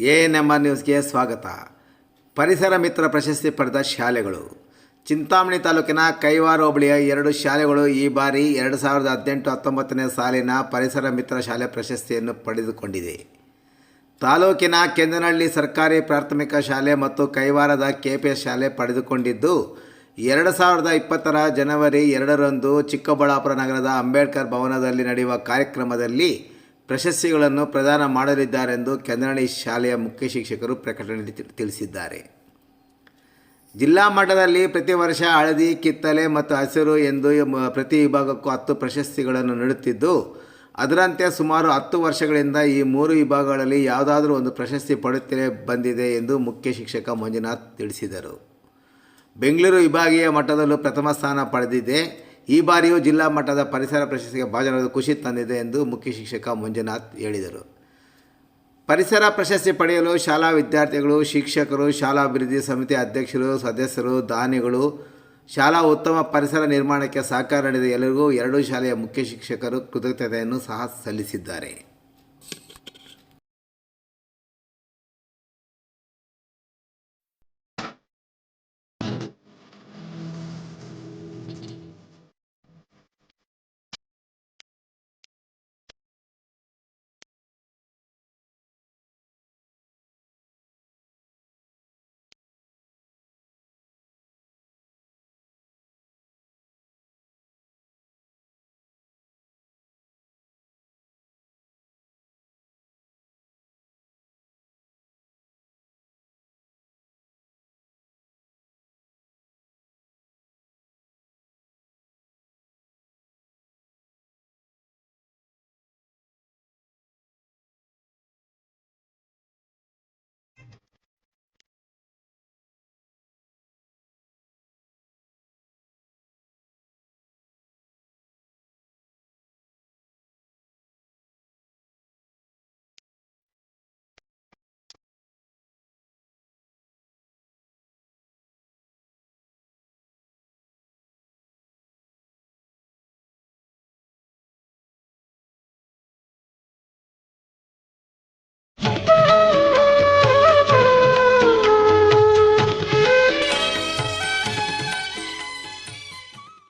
ANMR ನ್ಯೂಸ್ಗೆ ಸ್ವಾಗತ. ಪರಿಸರ ಮಿತ್ರ ಪ್ರಶಸ್ತಿ ಪಡೆದ ಶಾಲೆಗಳು. ಚಿಂತಾಮಣಿ ತಾಲೂಕಿನ ಕೈವಾರ ಹೋಬಳಿಯ 2 ಶಾಲೆಗಳು ಈ ಬಾರಿ 2018-19ನೇ ಸಾಲಿನ ಪರಿಸರ ಮಿತ್ರ ಶಾಲೆ ಪ್ರಶಸ್ತಿಯನ್ನು ಪಡೆದುಕೊಂಡಿದೆ. ತಾಲೂಕಿನ ಕೆಂದನಹಳ್ಳಿ ಸರ್ಕಾರಿ ಪ್ರಾಥಮಿಕ ಶಾಲೆ ಮತ್ತು ಕೈವಾರದ KPS ಶಾಲೆ ಪಡೆದುಕೊಂಡಿದ್ದು, 2020ರ ಜನವರಿ 2ರಂದು ಚಿಕ್ಕಬಳ್ಳಾಪುರ ನಗರದ ಅಂಬೇಡ್ಕರ್ ಭವನದಲ್ಲಿ ನಡೆಯುವ ಕಾರ್ಯಕ್ರಮದಲ್ಲಿ ಪ್ರಶಸ್ತಿಗಳನ್ನು ಪ್ರದಾನ ಮಾಡಲಿದ್ದಾರೆಂದು ಕೆಂದನಹಳ್ಳಿ ಶಾಲೆಯ ಮುಖ್ಯ ಶಿಕ್ಷಕರು ಪ್ರಕಟಣೆಯಲ್ಲಿ ತಿಳಿಸಿದ್ದಾರೆ. ಜಿಲ್ಲಾ ಮಟ್ಟದಲ್ಲಿ ಪ್ರತಿ ವರ್ಷ ಹಳದಿ, ಕಿತ್ತಳೆ ಮತ್ತು ಹಸಿರು ಎಂದು ಪ್ರತಿ ವಿಭಾಗಕ್ಕೂ 10 ಪ್ರಶಸ್ತಿಗಳನ್ನು ನೀಡುತ್ತಿದ್ದು, ಅದರಂತೆ ಸುಮಾರು 10 ವರ್ಷಗಳಿಂದ ಈ 3 ವಿಭಾಗಗಳಲ್ಲಿ ಯಾವುದಾದರೂ ಒಂದು ಪ್ರಶಸ್ತಿ ಪಡೆಯುತ್ತಲೇ ಬಂದಿದೆ ಎಂದು ಮುಖ್ಯ ಶಿಕ್ಷಕ ಮಂಜುನಾಥ್ ತಿಳಿಸಿದರು. ಬೆಂಗಳೂರು ವಿಭಾಗೀಯ ಮಟ್ಟದಲ್ಲೂ ಪ್ರಥಮ ಸ್ಥಾನ ಪಡೆದಿದೆ. ಈ ಬಾರಿಯೂ ಜಿಲ್ಲಾ ಮಟ್ಟದ ಪರಿಸರ ಪ್ರಶಸ್ತಿಗೆ ಭಾಜನರಾದ ಖುಷಿ ತಂದಿದೆ ಎಂದು ಮುಖ್ಯ ಶಿಕ್ಷಕ ಮಂಜುನಾಥ್ ಹೇಳಿದರು. ಪರಿಸರ ಪ್ರಶಸ್ತಿ ಪಡೆಯಲು ಶಾಲಾ ವಿದ್ಯಾರ್ಥಿಗಳು, ಶಿಕ್ಷಕರು, ಶಾಲಾ ಅಭಿವೃದ್ಧಿ ಸಮಿತಿ ಅಧ್ಯಕ್ಷರು, ಸದಸ್ಯರು, ದಾನಿಗಳು, ಶಾಲಾ ಉತ್ತಮ ಪರಿಸರ ನಿರ್ಮಾಣಕ್ಕೆ ಸಹಕಾರ ನೀಡಿದ ಎಲ್ಲರಿಗೂ 2 ಶಾಲೆಯ ಮುಖ್ಯ ಶಿಕ್ಷಕರು ಕೃತಜ್ಞತೆಯನ್ನು ಸಹ ಸಲ್ಲಿಸಿದ್ದಾರೆ.